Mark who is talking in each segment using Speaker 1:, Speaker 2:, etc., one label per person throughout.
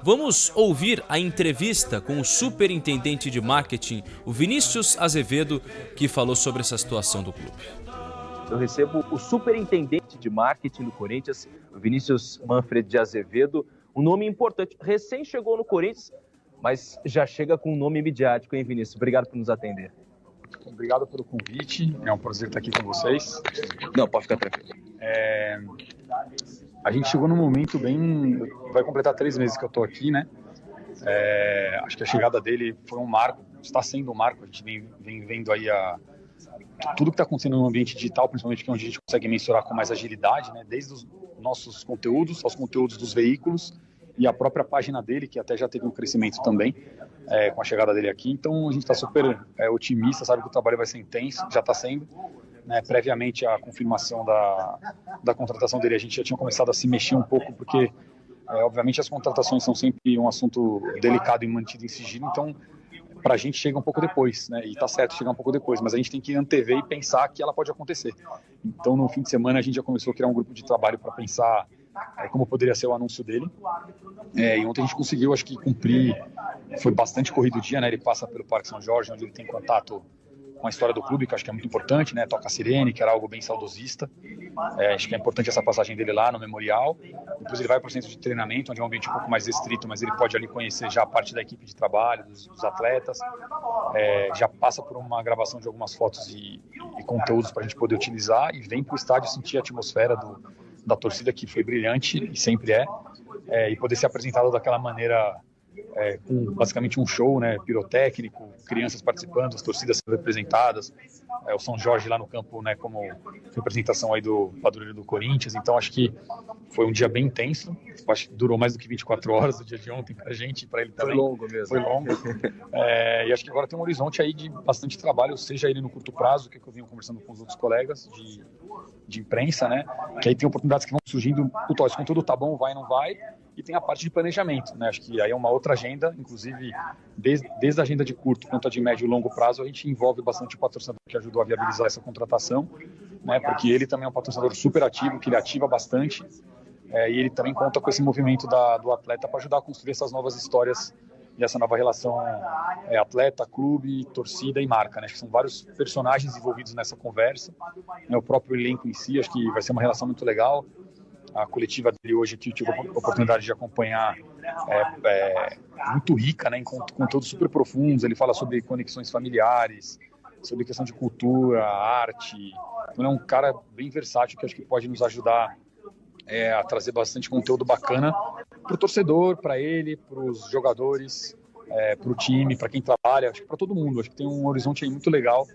Speaker 1: Vamos ouvir a entrevista com o superintendente de marketing, o Vinícius Azevedo, que falou sobre essa situação do clube.
Speaker 2: Eu recebo o superintendente de marketing do Corinthians, o Vinícius Manfred de Azevedo, um nome importante. Recém chegou no Corinthians, mas já chega com um nome midiático, hein, Vinícius? Obrigado por nos atender.
Speaker 3: Obrigado pelo convite, é um prazer estar aqui com vocês.
Speaker 2: Não, pode ficar tranquilo.
Speaker 3: A gente chegou num momento bem... Vai completar 3 meses que eu estou aqui, né? Acho que a chegada dele foi um marco, está sendo um marco. A gente vem vendo aí tudo que está acontecendo no ambiente digital, principalmente que é onde a gente consegue mensurar com mais agilidade, né? Desde os nossos conteúdos, aos conteúdos dos veículos e a própria página dele, que até já teve um crescimento também com a chegada dele aqui. Então a gente está super otimista, sabe que o trabalho vai ser intenso, já está sendo. Né, previamente à confirmação da contratação dele, a gente já tinha começado a se mexer um pouco, porque obviamente as contratações são sempre um assunto delicado e mantido em sigilo, então para a gente chega um pouco depois, né, e está certo chegar um pouco depois, mas a gente tem que antever e pensar que ela pode acontecer. Então no fim de semana a gente já começou a criar um grupo de trabalho para pensar como poderia ser o anúncio dele, e ontem a gente conseguiu, acho que cumprir, foi bastante corrido o dia, né, ele passa pelo Parque São Jorge, onde ele tem contato com a história do clube, que acho que é muito importante, né? Toca a sirene, que era algo bem saudosista. Acho que é importante essa passagem dele lá no Memorial. Depois ele vai para o centro de treinamento, onde é um ambiente um pouco mais restrito, mas ele pode ali conhecer já a parte da equipe de trabalho, dos atletas. Já passa por uma gravação de algumas fotos e conteúdos para a gente poder utilizar e vem para o estádio sentir a atmosfera da torcida, que foi brilhante e sempre e poder ser apresentado daquela maneira, com basicamente um show, né, pirotécnico, crianças participando, as torcidas sendo representadas, o São Jorge lá no campo, né, como representação aí do padroeiro do Corinthians. Então acho que foi um dia bem intenso, acho que durou mais do que 24 horas o dia de ontem pra gente e pra ele também.
Speaker 2: Foi longo mesmo.
Speaker 3: Foi longo. E acho que agora tem um horizonte aí de bastante trabalho, seja ele no curto prazo, que eu venho conversando com os outros colegas de imprensa, né, que aí tem oportunidades que vão surgindo, esse conteúdo tá bom, vai, não vai, e tem a parte de planejamento, né? Acho que aí é uma outra agenda, inclusive desde a agenda de curto quanto a de médio e longo prazo, a gente envolve bastante o patrocinador que ajudou a viabilizar essa contratação, né? Porque ele também é um patrocinador super ativo, que ele ativa bastante, e ele também conta com esse movimento do atleta para ajudar a construir essas novas histórias e essa nova relação atleta, clube, torcida e marca, né? Acho que são vários personagens envolvidos nessa conversa, né? O próprio elenco em si, acho que vai ser uma relação muito legal. A coletiva dele hoje que eu tive a oportunidade de acompanhar muito rica, né, em conteúdos super profundos. Ele fala sobre conexões familiares, sobre questão de cultura, arte. Então é um cara bem versátil que acho que pode nos ajudar a trazer bastante conteúdo bacana para o torcedor, para ele, para os jogadores, para o time, para quem trabalha, acho que para todo mundo. Acho que tem um horizonte aí muito legal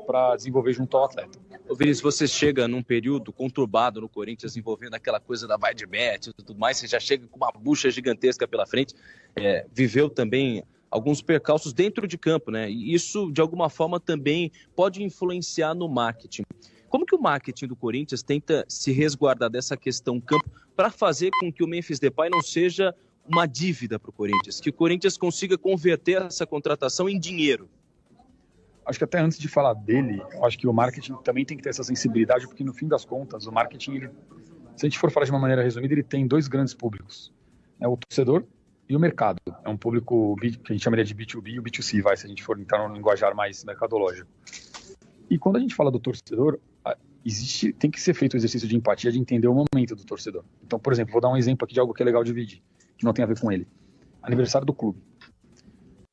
Speaker 3: para desenvolver junto ao atleta.
Speaker 1: Ô Vinícius, você chega num período conturbado no Corinthians, envolvendo aquela coisa da vai de bet e tudo mais, você já chega com uma bucha gigantesca pela frente, viveu também alguns percalços dentro de campo, né? E isso, de alguma forma, também pode influenciar no marketing. Como que o marketing do Corinthians tenta se resguardar dessa questão campo para fazer com que o Memphis Depay não seja uma dívida para o Corinthians, que o Corinthians consiga converter essa contratação em dinheiro?
Speaker 3: Acho que até antes de falar dele, eu acho que o marketing também tem que ter essa sensibilidade, porque no fim das contas, o marketing, se a gente for falar de uma maneira resumida, ele tem 2 grandes públicos, né? O torcedor e o mercado. É um público que a gente chamaria de B2B e o B2C, se a gente for entrar num linguajar mais mercadológico. E quando a gente fala do torcedor, tem que ser feito o exercício de empatia, de entender o momento do torcedor. Então, por exemplo, vou dar um exemplo aqui de algo que é legal dividir, que não tem a ver com ele. Aniversário do clube.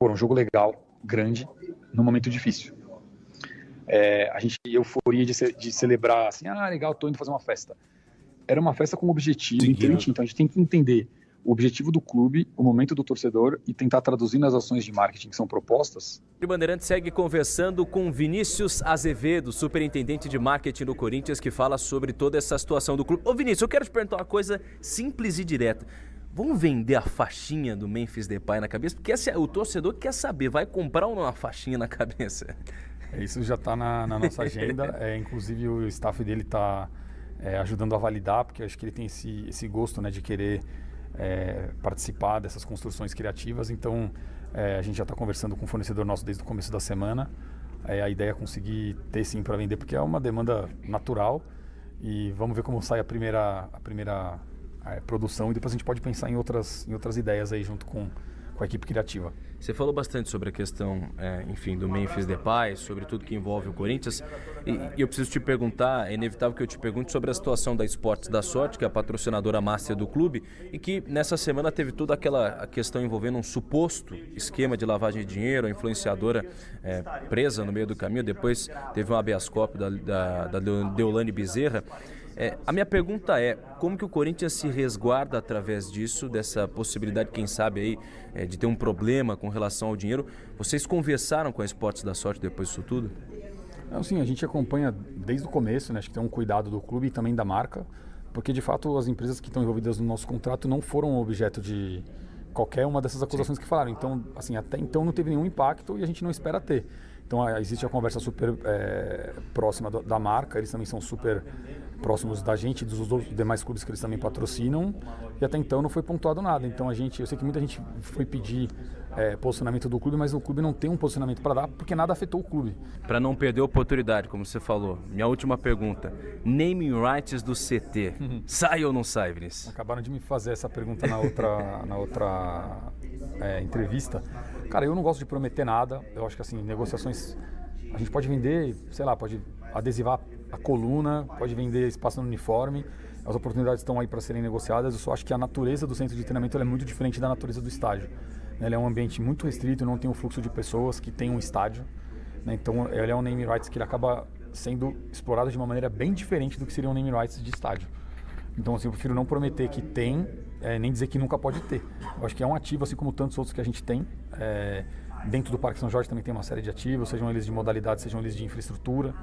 Speaker 3: Um jogo legal, grande, num momento difícil. A gente euforia de celebrar assim, legal, tô indo fazer uma festa. Era uma festa com objetivo, então a gente tem que entender o objetivo do clube, o momento do torcedor e tentar traduzir nas ações de marketing que são propostas.
Speaker 1: O Bandeirante segue conversando com Vinícius Azevedo, superintendente de marketing do Corinthians, que fala sobre toda essa situação do clube. Ô Vinícius, eu quero te perguntar uma coisa simples e direta. Vamos vender a faixinha do Memphis Depay na cabeça? Porque o torcedor quer saber, vai comprar ou não uma faixinha na cabeça?
Speaker 3: Isso já está na nossa agenda. Inclusive o staff dele está ajudando a validar, porque eu acho que ele tem esse gosto, né, de querer participar dessas construções criativas. Então a gente já está conversando com o fornecedor nosso desde o começo da semana. A ideia é conseguir ter sim para vender, porque é uma demanda natural. E vamos ver como sai a primeira produção, e depois a gente pode pensar em outras ideias aí junto com a equipe criativa.
Speaker 1: Você falou bastante sobre a questão, enfim, do Memphis Depay, sobre tudo que envolve o Corinthians. E eu preciso te perguntar, é inevitável que eu te pergunte sobre a situação da Esportes da Sorte, que é a patrocinadora master do clube, e que nessa semana teve toda aquela questão envolvendo um suposto esquema de lavagem de dinheiro, a influenciadora presa no meio do caminho, depois teve um habeas corpus da Deolane Bezerra. A minha pergunta é, como que o Corinthians se resguarda através disso, dessa possibilidade, quem sabe, aí, de ter um problema com relação ao dinheiro? Vocês conversaram com a Esportes da Sorte depois disso tudo?
Speaker 3: Não, sim, a gente acompanha desde o começo, né? Acho que tem um cuidado do clube e também da marca, porque de fato as empresas que estão envolvidas no nosso contrato não foram objeto de qualquer uma dessas acusações que falaram. Então, assim, até então não teve nenhum impacto e a gente não espera ter. Então existe a conversa super próxima da marca, eles também são super próximos da gente, dos demais clubes que eles também patrocinam, e até então não foi pontuado nada. Então eu sei que muita gente foi pedir posicionamento do clube, mas o clube não tem um posicionamento para dar, porque nada afetou o clube.
Speaker 1: Para não perder a oportunidade, como você falou, minha última pergunta, naming rights do CT, sai ou não sai, Vinícius?
Speaker 3: Acabaram de me fazer essa pergunta na outra entrevista. Cara, eu não gosto de prometer nada. Eu acho que assim, negociações, a gente pode vender, sei lá, pode adesivar a coluna, pode vender espaço no uniforme. As oportunidades estão aí para serem negociadas. Eu só acho que a natureza do centro de treinamento ela é muito diferente da natureza do estádio. Ele é um ambiente muito restrito, não tem um fluxo de pessoas que tem um estádio. Então, ele é um naming rights que ele acaba sendo explorado de uma maneira bem diferente do que seria um naming rights de estádio. Então, assim, eu prefiro não prometer que tem, nem dizer que nunca pode ter. Eu acho que é um ativo, assim como tantos outros que a gente tem. Dentro do Parque São Jorge também tem uma série de ativos, sejam eles de modalidade, sejam eles de infraestrutura.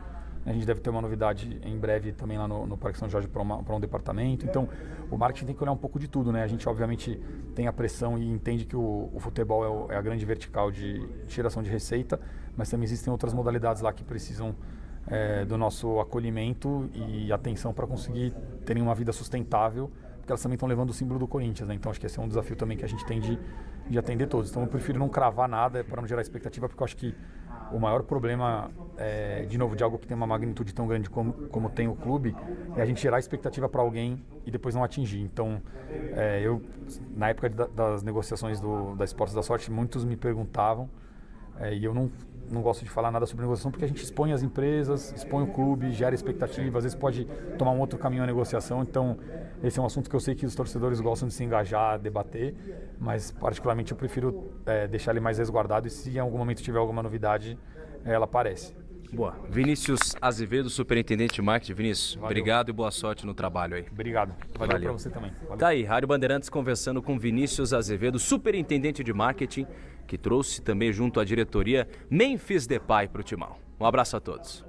Speaker 3: A gente deve ter uma novidade em breve também lá no Parque São Jorge para um departamento. Então, o marketing tem que olhar um pouco de tudo, né? A gente, obviamente, tem a pressão e entende que o futebol é a grande vertical de geração de receita, mas também existem outras modalidades lá que precisam do nosso acolhimento e atenção para conseguir terem uma vida sustentável, porque elas também estão levando o símbolo do Corinthians, né? Então, acho que esse é um desafio também que a gente tem de atender todos. Então, eu prefiro não cravar nada para não gerar expectativa, porque eu acho que o maior problema, de novo, de algo que tem uma magnitude tão grande como tem o clube, é a gente gerar expectativa para alguém e depois não atingir. Então, eu, na época das negociações da Esportes da Sorte, muitos me perguntavam, e eu não gosto de falar nada sobre negociação, porque a gente expõe as empresas, expõe o clube, gera expectativa, às vezes pode tomar um outro caminho a negociação. Então, esse é um assunto que eu sei que os torcedores gostam de se engajar, debater, mas particularmente eu prefiro deixar ele mais resguardado e se em algum momento tiver alguma novidade, ela aparece.
Speaker 1: Boa. Vinícius Azevedo, superintendente de marketing. Vinícius,
Speaker 3: Valeu.
Speaker 1: Obrigado e boa sorte no trabalho aí.
Speaker 3: Obrigado. Valeu para você também. Valeu.
Speaker 1: Tá aí, Rádio Bandeirantes conversando com Vinícius Azevedo, superintendente de marketing, que trouxe também junto à diretoria Memphis Depay para o Timão. Um abraço a todos.